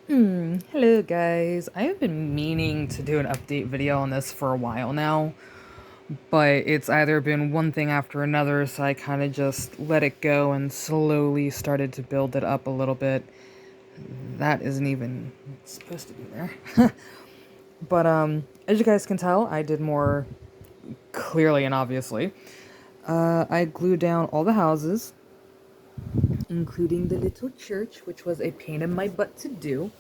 Hello guys. I have been meaning to do an update video on this for a while now, but it's either been one thing after another, so I kind of just let it go and slowly started to build it up a little bit. That isn't even supposed to be there. But as you guys can tell, I did more clearly and obviously. I glued down all the houses, including the little church, which was a pain in my butt to do.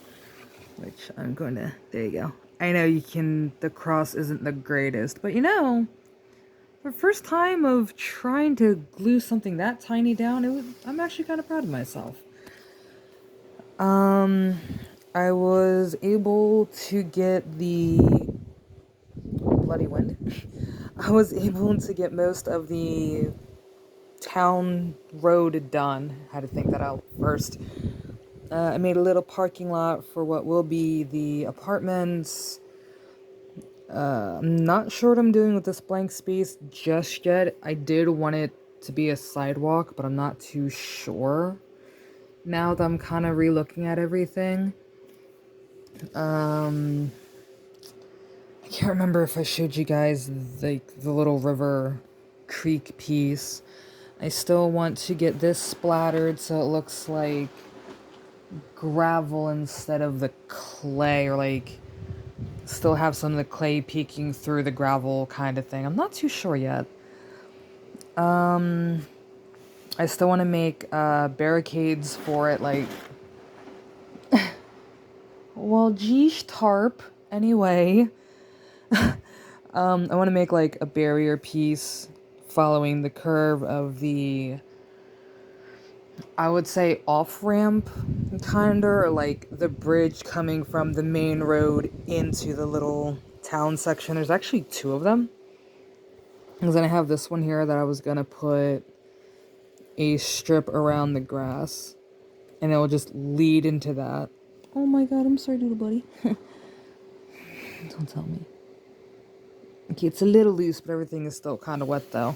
Which I'm going to, there you go. I know the cross isn't the greatest, but for the first time of trying to glue something that tiny down, I'm actually kind of proud of myself. I was able to get the bloody wind. I was able to get most of the town road done. I had to think that out first. I made a little parking lot for what will be the apartments. I'm not sure what I'm doing with this blank space just yet. I did want it to be a sidewalk, but I'm not too sure now that I'm kind of re-looking at everything. I can't remember if I showed you guys like the little river creek piece. I still want to get this splattered so it looks like gravel instead of the clay, or like still have some of the clay peeking through the gravel kind of thing. I'm not too sure yet. I still want to make barricades for it, like, well, geesh, tarp. Anyway, I want to make like a barrier piece following the curve of the, I would say, off-ramp, kinda, or like the bridge coming from the main road into the little town section. There's actually two of them. Because then I have this one here that I was gonna put a strip around the grass, and it will just lead into that. Oh my god, I'm sorry, doodle buddy. Don't tell me. Okay, it's a little loose, but everything is still kind of wet though.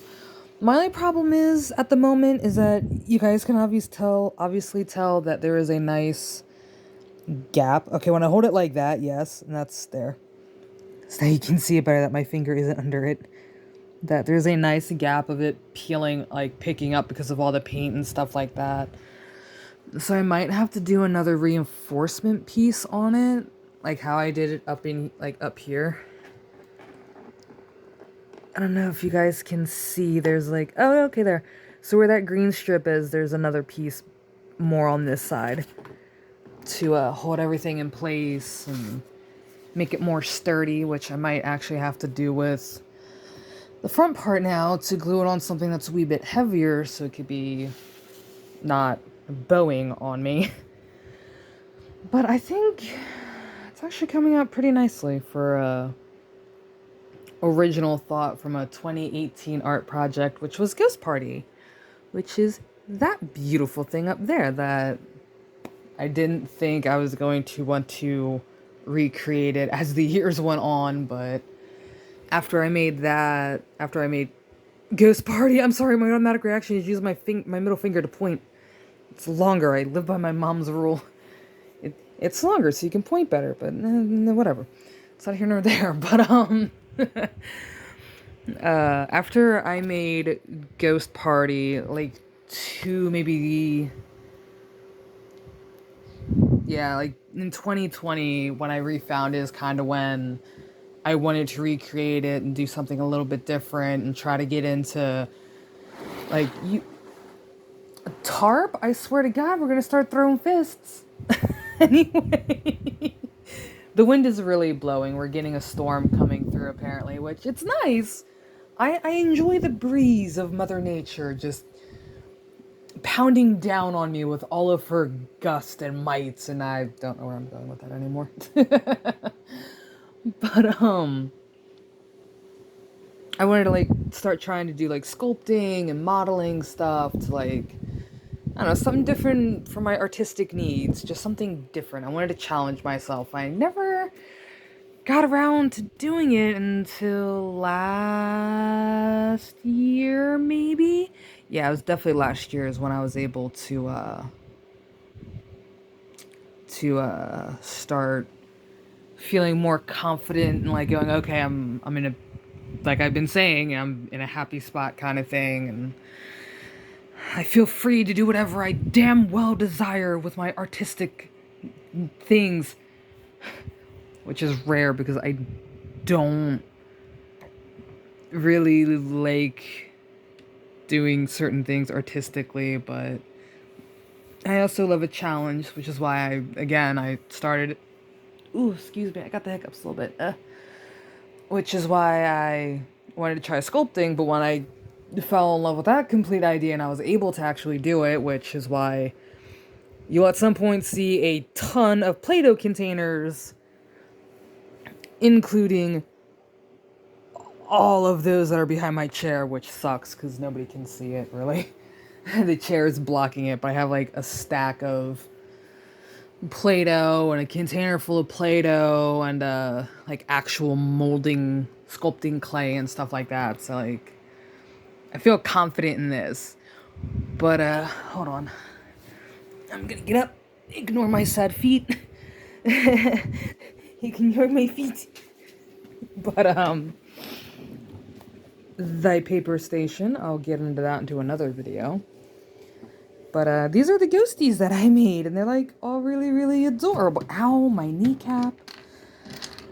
My only problem is, at the moment, is that you guys can obviously tell that there is a nice gap. Okay, when I hold it like that, yes, and that's there. So you can see it better that my finger isn't under it. That there's a nice gap of it peeling, like picking up because of all the paint and stuff like that. So I might have to do another reinforcement piece on it, like how I did it up here. I don't know if you guys can see, there's like, oh, okay, there. So where that green strip is, there's another piece more on this side to hold everything in place and make it more sturdy, which I might actually have to do with the front part now to glue it on something that's a wee bit heavier so it could be not bowing on me. But I think it's actually coming out pretty nicely for a original thought from a 2018 art project, which was Ghost Party, which is that beautiful thing up there that I didn't think I was going to want to recreate it as the years went on, but after I made Ghost Party, I'm sorry, my automatic reaction is use my middle finger to point. It's longer. I live by my mom's rule. It's longer, so you can point better, but whatever. It's not here nor there. But after I made Ghost Party, like like in 2020, when I refound it, is kind of when I wanted to recreate it and do something a little bit different and try to get into like a tarp. I swear to God, we're gonna start throwing fists. Anyway, the wind is really blowing. We're getting a storm coming through apparently, which it's nice. I enjoy the breeze of Mother Nature just pounding down on me with all of her gust and mights, and I don't know where I'm going with that anymore. But I wanted to like start trying to do like sculpting and modeling stuff to like, I don't know, something different for my artistic needs, just something different. I wanted to challenge myself. I never got around to doing it until last year, maybe? Yeah, it was definitely last year is when I was able to start feeling more confident and like going, okay, I'm in a, like I've been saying, I'm in a happy spot kind of thing, and I feel free to do whatever I damn well desire with my artistic things, which is rare because I don't really like doing certain things artistically, but I also love a challenge, which is why I started, ooh, excuse me, I got the hiccups a little bit, which is why I wanted to try sculpting, but when I fell in love with that complete idea and I was able to actually do it, which is why you'll at some point see a ton of Play-Doh containers, including all of those that are behind my chair, which sucks because nobody can see it, really. The chair is blocking it, but I have like a stack of Play-Doh and a container full of Play-Doh and like actual molding, sculpting clay and stuff like that. So like, I feel confident in this. But hold on. I'm gonna get up. Ignore my sad feet. Ignore my feet. But the paper station, I'll get into that into another video. But these are the ghosties that I made, and they're like all really, really adorable. Ow, my kneecap.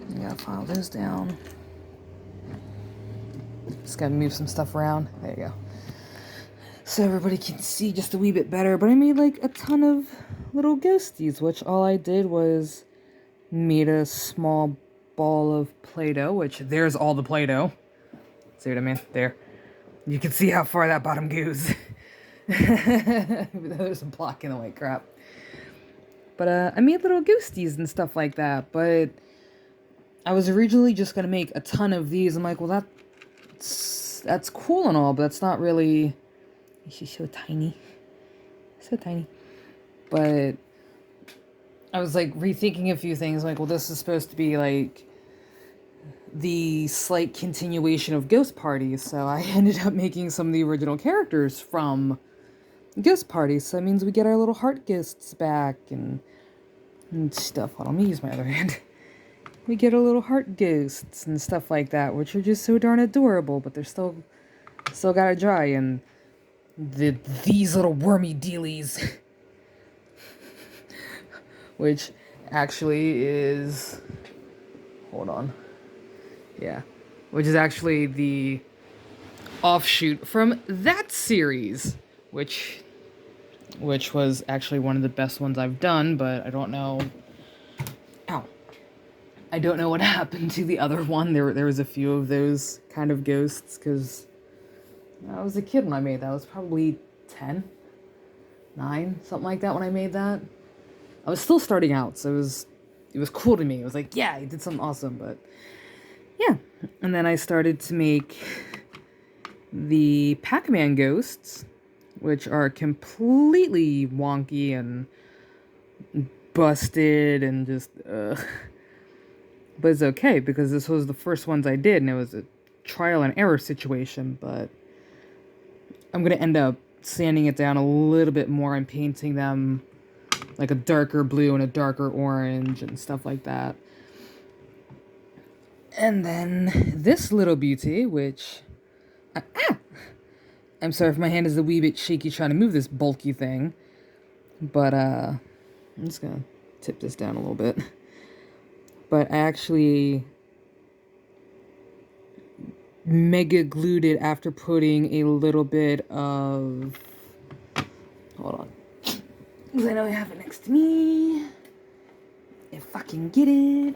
I gotta file those down. Just gotta move some stuff around. There you go. So everybody can see just a wee bit better. But I made like a ton of little ghosties, which all I did was made a small ball of Play-Doh, which there's all the Play-Doh. See what I mean? There. You can see how far that bottom goes. There's a block in the white crap. But I made little ghosties and stuff like that. But I was originally just gonna make a ton of these. I'm like, well, that's cool and all, but that's not really. She's so tiny, so tiny. But I was like rethinking a few things. Like, well, this is supposed to be like the slight continuation of Ghost Party, so I ended up making some of the original characters from Ghost Party. So that means we get our little heart ghosts back and stuff. Hold on, let me use my other hand. We get our little heart ghosts and stuff like that, which are just so darn adorable, but they're still gotta dry. And these little wormy dealies, which actually is, hold on. Yeah, which is actually the offshoot from that series, which was actually one of the best ones I've done, but I don't know. Ow. I don't know what happened to the other one. There was a few of those kind of ghosts, because I was a kid when I made that. I was probably 10, 9, something like that when I made that. I was still starting out, so it was cool to me. It was like, yeah, I did something awesome, but yeah. And then I started to make the Pac-Man ghosts, which are completely wonky and busted and just, but it's okay because this was the first ones I did and it was a trial and error situation, but I'm going to end up sanding it down a little bit more and painting them like a darker blue and a darker orange and stuff like that. And then this little beauty, which, I'm sorry if my hand is a wee bit shaky trying to move this bulky thing, but I'm just gonna tip this down a little bit. But I actually mega glued it after putting a little bit of, hold on, because I know I have it next to me. If I can get it.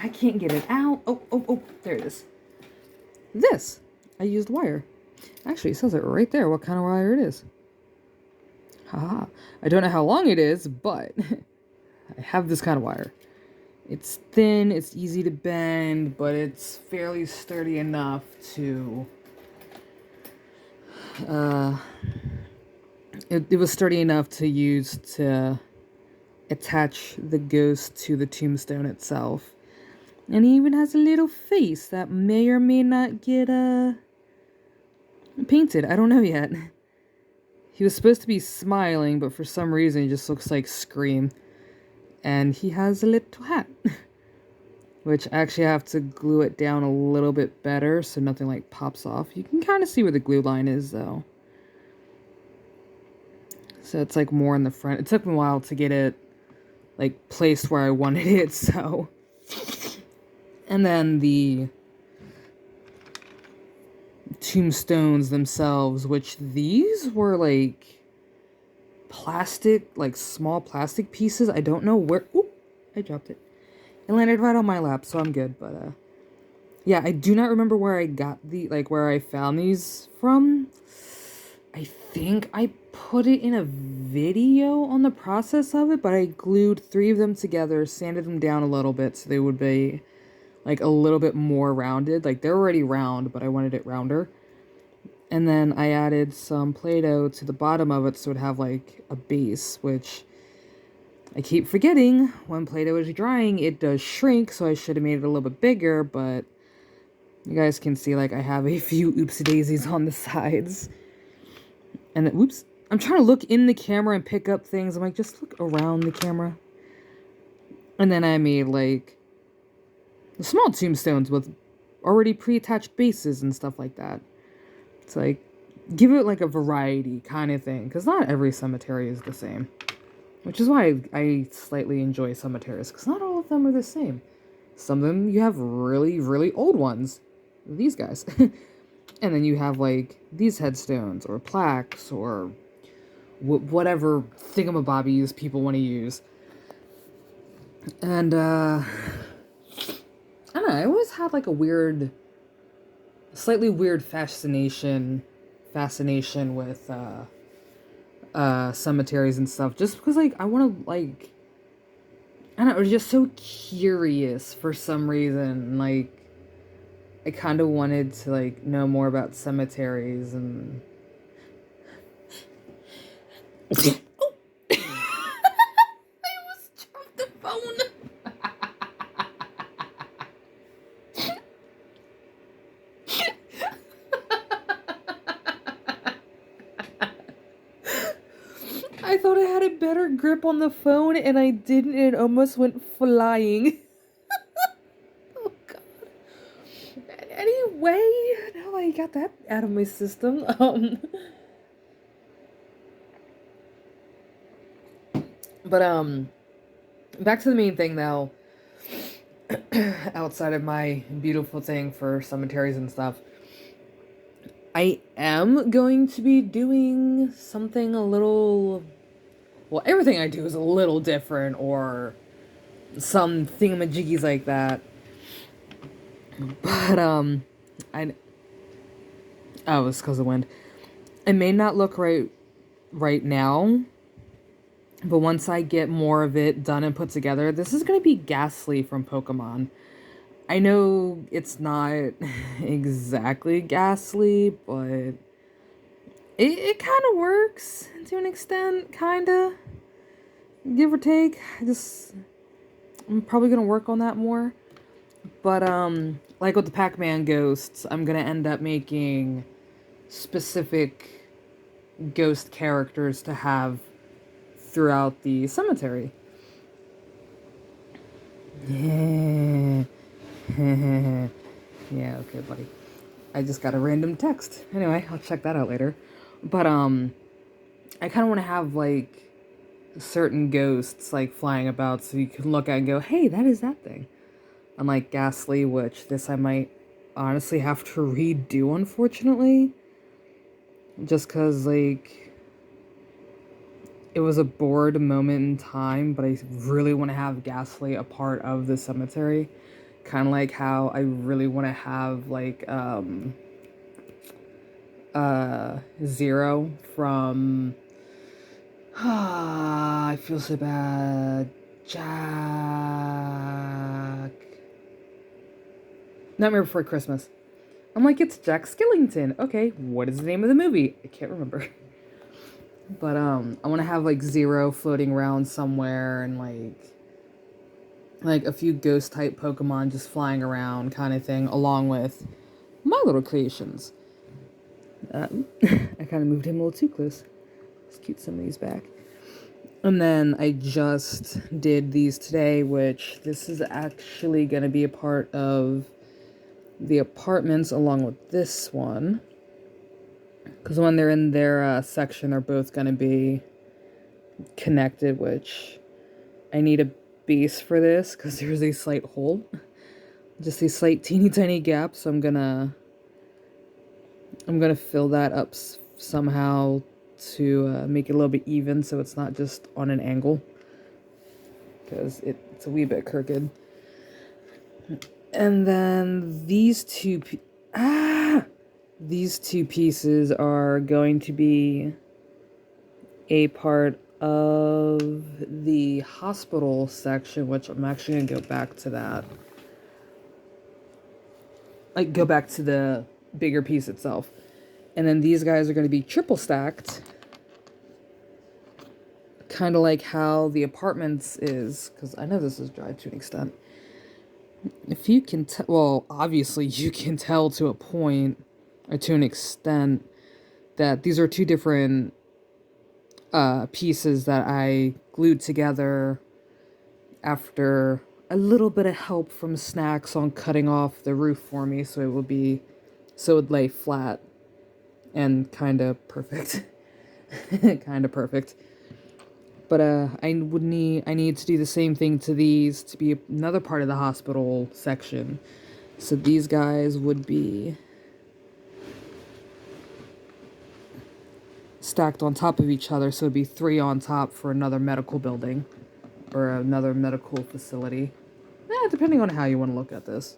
I can't get it out. Oh, there it is. This, I used wire. Actually, it says it right there what kind of wire it is. Haha. I don't know how long it is, but I have this kind of wire. It's thin, it's easy to bend, but it's fairly sturdy enough to... It was sturdy enough to use to attach the ghost to the tombstone itself. And he even has a little face that may or may not get painted. I don't know yet. He was supposed to be smiling, but for some reason he just looks like Scream. And he has a little hat. Which I actually have to glue it down a little bit better so nothing like pops off. You can kind of see where the glue line is though. So it's like more in the front. It took me a while to get it like placed where I wanted it, so. And then the tombstones themselves, which these were like plastic, like small plastic pieces. I don't know where. Oop, I dropped it. It landed right on my lap, so I'm good. But yeah, I do not remember where I got where I found these from. I think I put it in a video on the process of it, but I glued 3 of them together, sanded them down a little bit so they would be like a little bit more rounded. Like they're already round, but I wanted it rounder. And then I added some Play-Doh to the bottom of it so it would have like a base, which I keep forgetting when Play-Doh is drying, it does shrink, so I should have made it a little bit bigger, but you guys can see like I have a few oopsie daisies on the sides. And then, whoops, I'm trying to look in the camera and pick up things. I'm like, just look around the camera. And then I made like small tombstones with already pre-attached bases and stuff like that. It's like, give it like a variety kind of thing, because not every cemetery is the same. Which is why I slightly enjoy cemeteries, because not all of them are the same. Some of them, you have really, really old ones. These guys. And then you have, like, these headstones, or plaques, or whatever thingamabobbies people want to use. And, I don't know, I always had, like, a slightly weird fascination with, cemeteries and stuff, just because like I want to like I don't know, I was just so curious for some reason. Like I kind of wanted to like know more about cemeteries and oh. I almost dropped the phone. I thought I had a better grip on the phone and I didn't, and it almost went flying. Oh god. Anyway, now I got that out of my system. But back to the main thing though. Outside of my beautiful thing for cemeteries and stuff, I am going to be doing something a little... Well, everything I do is a little different, or some thingamajiggies like that. But, oh, it's because of wind. It may not look right now, but once I get more of it done and put together, this is going to be Ghastly from Pokemon. I know it's not exactly Ghastly, but it kind of works to an extent, kind of, give or take. I'm probably going to work on that more. But, like with the Pac-Man ghosts, I'm going to end up making specific ghost characters to have throughout the cemetery. Yeah. Yeah, okay, buddy. I just got a random text. Anyway, I'll check that out later. But, I kind of want to have, like, certain ghosts, like, flying about so you can look at and go, hey, that is that thing. Unlike Ghastly, which this I might honestly have to redo, unfortunately. Just because, like, it was a bored moment in time, but I really want to have Ghastly a part of the cemetery. Kind of like how I really want to have, like, Zero from... I feel so bad. Jack... Nightmare Before Christmas. I'm like, it's Jack Skellington. Okay, what is the name of the movie? I can't remember. But, I want to have, like, Zero floating around somewhere and, like a few ghost-type Pokemon just flying around kind of thing, along with my little creations. I kind of moved him a little too close. Let's keep some of these back. And then I just did these today, which this is actually going to be a part of the apartments along with this one. Because when they're in their section, they're both going to be connected, which I need a base for this because there's a slight hole. Just a slight teeny tiny gap, so I'm gonna fill that up somehow to make it a little bit even so it's not just on an angle. Because it's a wee bit crooked. And then these two pieces are going to be a part of the hospital section, which I'm actually going to go back to that. Like, go back to the bigger piece itself. And then these guys are going to be triple stacked. Kind of like how the apartments is, because I know this is dry to an extent. If you can tell, well, obviously you can tell to a point, or to an extent, that these are two different pieces that I glued together after a little bit of help from Snacks on cutting off the roof for me, so it would lay flat and kind of perfect. Kind of perfect. But I need to do the same thing to these to be another part of the hospital section. So these guys would be stacked on top of each other, so it'd be 3 on top for another medical building or another medical facility. Depending on how you want to look at this.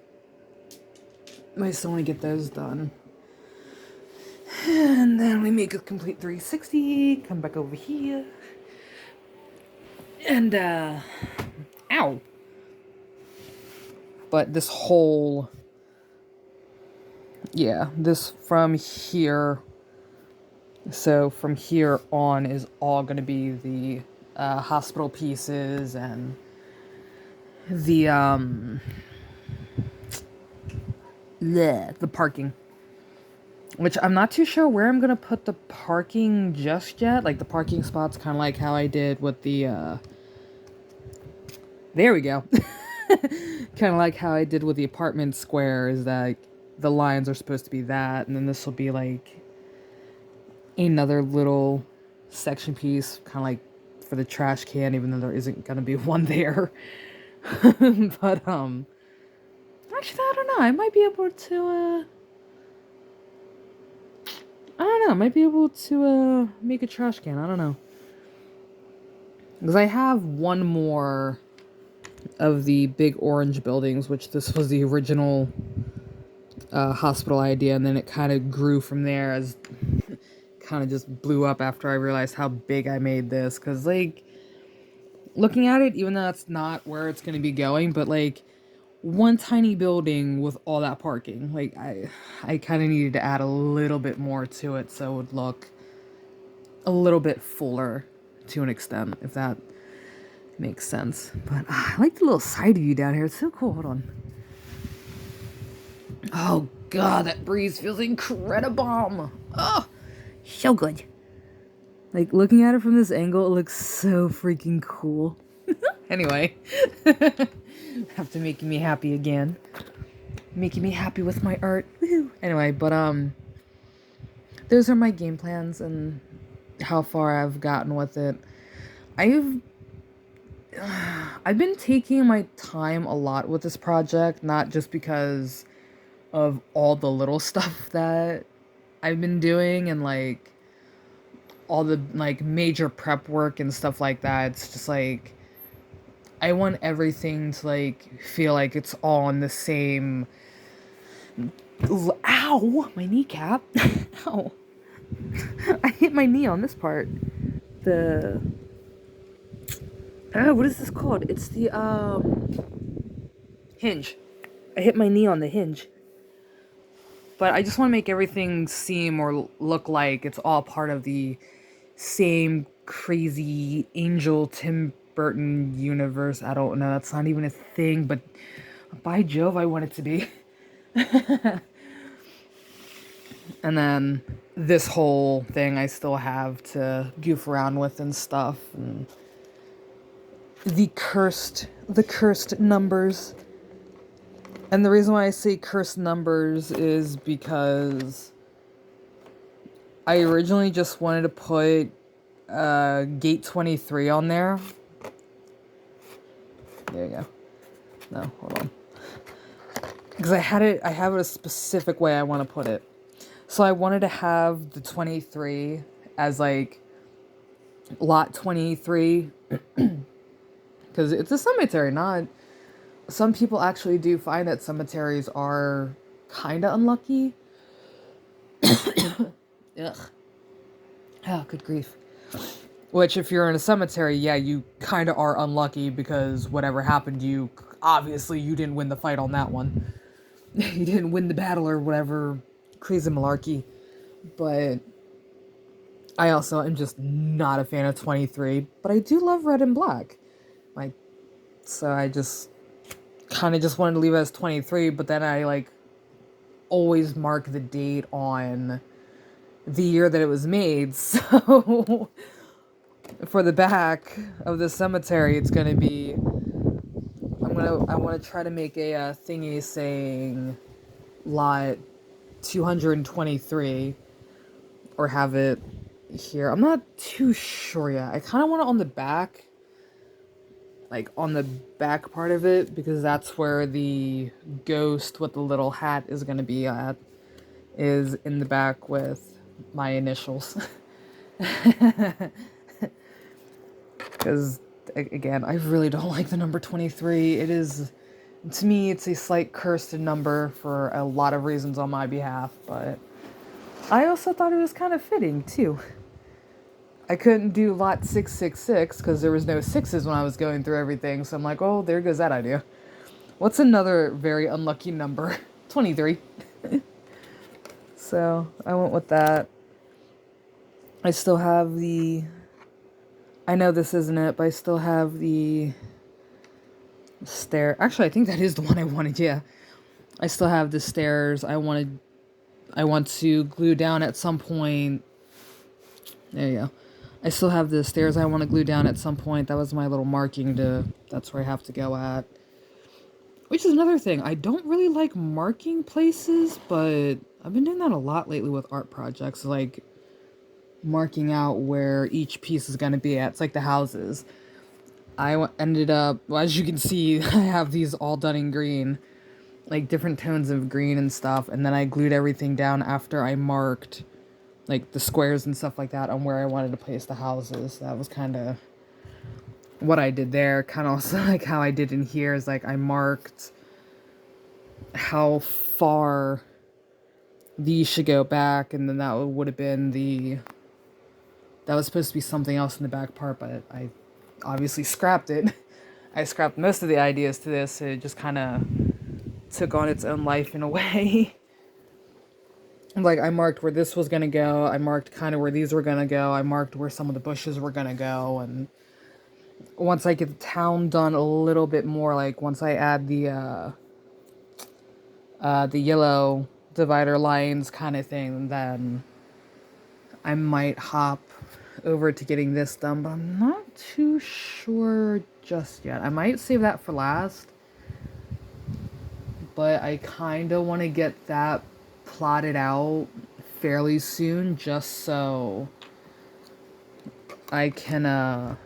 I still want to get those done. And then we make a complete 360, come back over here. And, ow. But this whole, this from here, so from here on is all going to be the hospital pieces and the parking. Which I'm not too sure where I'm going to put the parking just yet. Like, the parking spots, kind of like how I did with the, there we go. Kind of like how I did with the apartment square, is that the lines are supposed to be that, and then this will be like another little section piece, kind of like for the trash can, even though there isn't going to be one there. But, actually, I don't know. I might be able to, make a trash can. I don't know. Because I have one more of the big orange buildings, which this was the original hospital idea, and then it kind of grew from there as kind of just blew up after I realized how big I made this. Because, like, looking at it, even though that's not where it's going to be going, but, like, one tiny building with all that parking, like, I kind of needed to add a little bit more to it so it would look a little bit fuller to an extent, if that makes sense. But I like the little side view down here. It's so cool. Hold on. Oh, God, that breeze feels incredible. Oh, so good. Like, looking at it from this angle, it looks so freaking cool. Anyway. After making me happy again. Making me happy with my art. Woohoo. Anyway, but, those are my game plans and how far I've gotten with it. I've been taking my time a lot with this project, not just because of all the little stuff that I've been doing and, like, all the, like, major prep work and stuff like that. It's just, like, I want everything to, like, feel like it's all on the same... Ow! My kneecap. Ow. I hit my knee on this part. What is this called? It's the, hinge. I hit my knee on the hinge. But I just want to make everything seem or look like it's all part of the same crazy Angel Tim Burton universe. I don't know. That's not even a thing, but by Jove, I want it to be. And then this whole thing I still have to goof around with and stuff. And the cursed numbers. And the reason why I say cursed numbers is because I originally just wanted to put gate 23 on there. There you go. No, hold on. Because I have it a specific way I want to put it. So I wanted to have the 23 as like lot 23 because it's a cemetery. Not some people actually do find that cemeteries are kind of unlucky. Ugh. Oh, good grief. Which, if you're in a cemetery, yeah, you kind of are unlucky because whatever happened to you, obviously you didn't win the fight on that one. You didn't win the battle or whatever crazy malarkey. But I also am just not a fan of 23, but I do love red and black. Like, so I just kind of just wanted to leave it as 23, but then I like always mark the date on the year that it was made. So for the back of the cemetery, it's going to be, I want to try to make a thingy saying lot 223 or have it here. I'm not too sure yet. I kind of want it on the back, like on the back part of it, because that's where the ghost with the little hat is going to be at, is in the back with my initials. Because again, I really don't like the number 23. It is, to me, it's a slight cursed number for a lot of reasons on my behalf, but I also thought it was kind of fitting too. I couldn't do lot 666 because there was no sixes when I was going through everything, so I'm like, oh, there goes that idea. What's another very unlucky number? 23. So I went with that. I still have the, I know this isn't it, but I still have the stair. Actually, I think that is the one I wanted, yeah. I still have the stairs I want to glue down at some point. There you go. I still have the stairs I want to glue down at some point. That was my little marking that's where I have to go at. Which is another thing. I don't really like marking places, but I've been doing that a lot lately with art projects. Like marking out where each piece is going to be at. It's like the houses. I ended up, well, as you can see, I have these all done in green. Like different tones of green and stuff. And then I glued everything down after I marked like the squares and stuff like that on where I wanted to place the houses. That was kind of what I did there. Kind of also like how I did in here is like I marked how far these should go back, and then that would have been that was supposed to be something else in the back part, but I obviously scrapped it. I scrapped most of the ideas to this. It just kind of took on its own life in a way. Like, I marked where this was going to go. I marked kind of where these were going to go. I marked where some of the bushes were going to go. And once I get the town done a little bit more, like once I add the yellow divider lines kind of thing, then I might hop over to getting this done. But I'm not too sure just yet. I might save that for last. But I kind of want to get that plotted out fairly soon, just so I can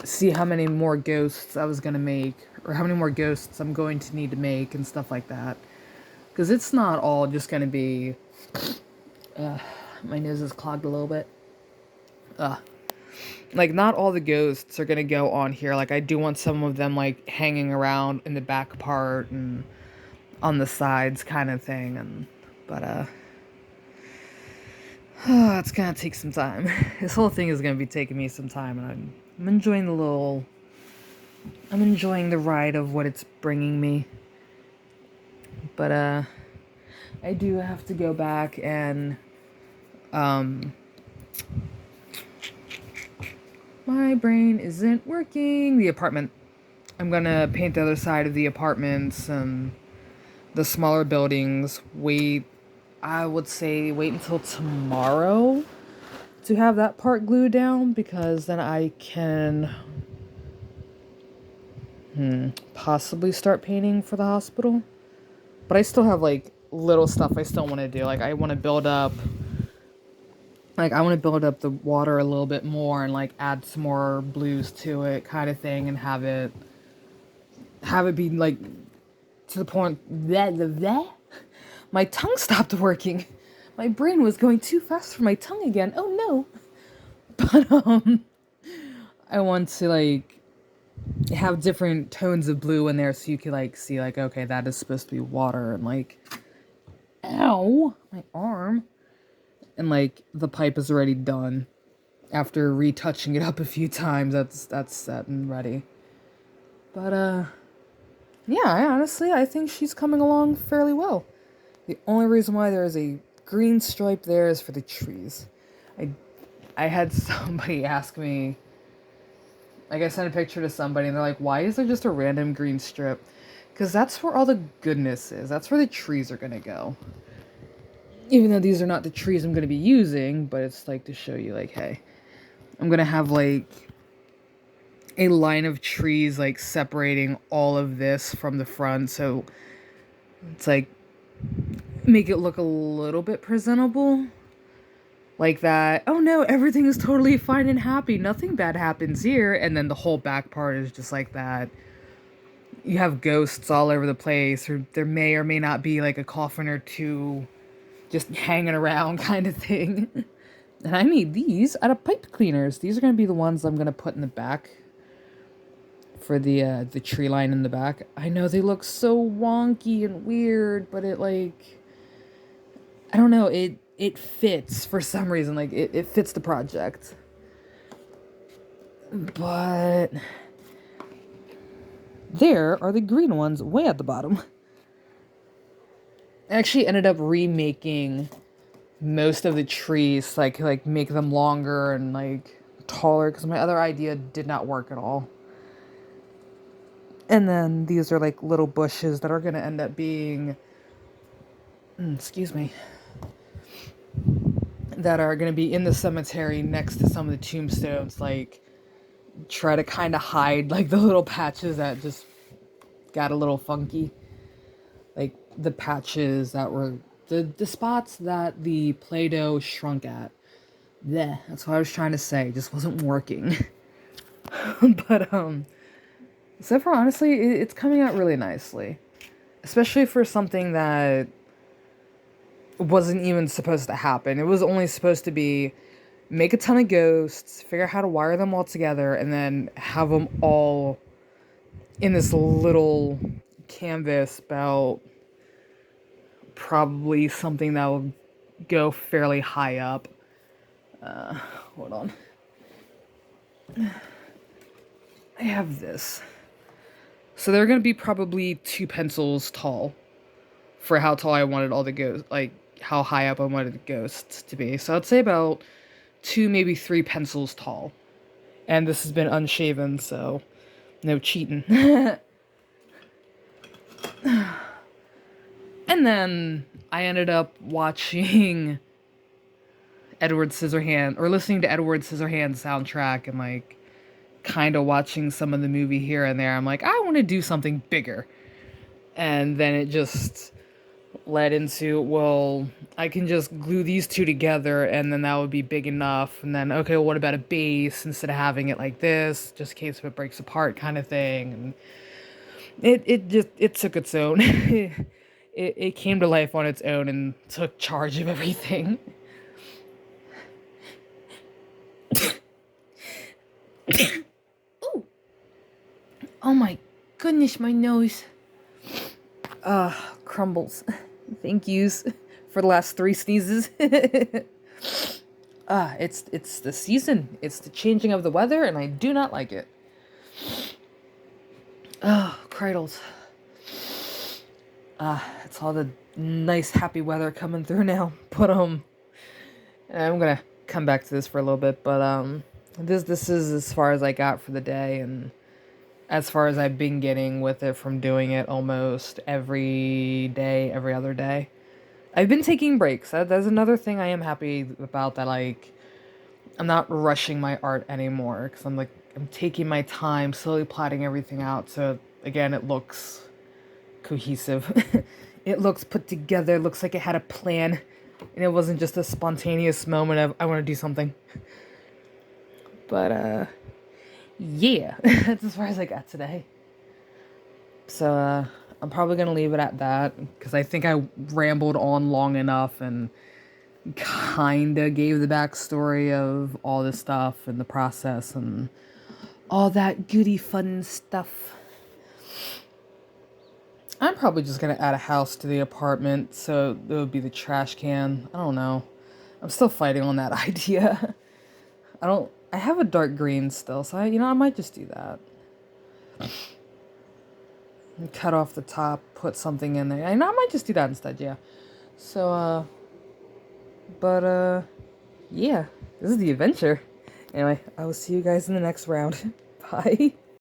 see how many more ghosts I was gonna make, or how many more ghosts I'm going to need to make and stuff like that, because it's not all just gonna be my nose is clogged a little bit. Like, not all the ghosts are gonna go on here. Like, I do want some of them like hanging around in the back part and on the sides kind of thing, but it's gonna take some time. This whole thing is gonna be taking me some time, and I'm enjoying I'm enjoying the ride of what it's bringing me. But I do have to go back and my brain isn't working. The apartment. I'm gonna paint the other side of the apartments and the smaller buildings. I would say wait until tomorrow to have that part glued down, because then I can possibly start painting for the hospital. But I still have like little stuff I still want to do. Like I want to build up the water a little bit more and like add some more blues to it, kind of thing, and have it be like to the point that my tongue stopped working. My brain was going too fast for my tongue again. Oh no. But I want to like have different tones of blue in there so you can like see like, okay, that is supposed to be water, and like, ow, my arm. And like the pipe is already done after retouching it up a few times. That's set and ready. But yeah, I think she's coming along fairly well. The only reason why there is a green stripe there is for the trees. I had somebody ask me, like I sent a picture to somebody and they're like, why is there just a random green strip? Because that's where all the goodness is. That's where the trees are going to go. Even though these are not the trees I'm going to be using, but it's like to show you like, hey, I'm going to have like a line of trees like separating all of this from the front. So it's like, make it look a little bit presentable. Like that, oh no, everything is totally fine and happy. Nothing bad happens here. And then the whole back part is just like that. You have ghosts all over the place, or there may or may not be like a coffin or two just hanging around kind of thing. And I made these out of pipe cleaners. These are going to be the ones I'm going to put in the back for the tree line in the back. I know they look so wonky and weird, but it like, I don't know, it fits for some reason. Like it fits the project. But there are the green ones way at the bottom. I actually ended up remaking most of the trees, like make them longer and like taller, because my other idea did not work at all. And then these are like little bushes that are going to end up being, excuse me, that are going to be in the cemetery next to some of the tombstones, like try to kind of hide like the little patches that just got a little funky. Like the patches that were the spots that the Play-Doh shrunk at. Yeah, that's what I was trying to say. It just wasn't working. But so far, honestly, it's coming out really nicely, especially for something that wasn't even supposed to happen. It was only supposed to be make a ton of ghosts, figure out how to wire them all together, and then have them all in this little canvas about probably something that will go fairly high up. Hold on. I have this. So they're going to be probably 2 pencils tall for how tall I wanted all the ghosts, like how high up I wanted the ghosts to be. So I'd say about 2, maybe 3 pencils tall. And this has been unshaven, so no cheating. And then I ended up watching Edward Scissorhands, or listening to Edward Scissorhands soundtrack, and like kind of watching some of the movie here and there. I'm like, I want to do something bigger. And then it just led into, well, I can just glue these two together and then that would be big enough. And then, okay, well, what about a base instead of having it like this, just in case if it breaks apart kind of thing. And it took its own. It came to life on its own and took charge of everything. Ooh. Oh my goodness, my nose. Crumbles. Thank yous for the last 3 sneezes. It's the season. It's the changing of the weather, and I do not like it. Cradles. It's all the nice, happy weather coming through now. But I'm gonna come back to this for a little bit. But this is as far as I got for the day, and as far as I've been getting with it from doing it almost every day, every other day. I've been taking breaks. That's another thing I am happy about, that like I'm not rushing my art anymore because I'm taking my time, slowly plotting everything out. So again, it looks cohesive. It looks put together. It looks like it had a plan, and it wasn't just a spontaneous moment of I want to do something. But yeah, that's as far as I got today. So I'm probably gonna leave it at that because I think I rambled on long enough and kinda gave the backstory of all this stuff and the process and all that goody fun stuff. I'm probably just gonna add a house to the apartment, so it would be the trash can. I don't know. I'm still fighting on that idea. I have a dark green still, so I might just do that. And cut off the top, put something in there. I might just do that instead, yeah. So, yeah, this is the adventure. Anyway, I will see you guys in the next round. Bye.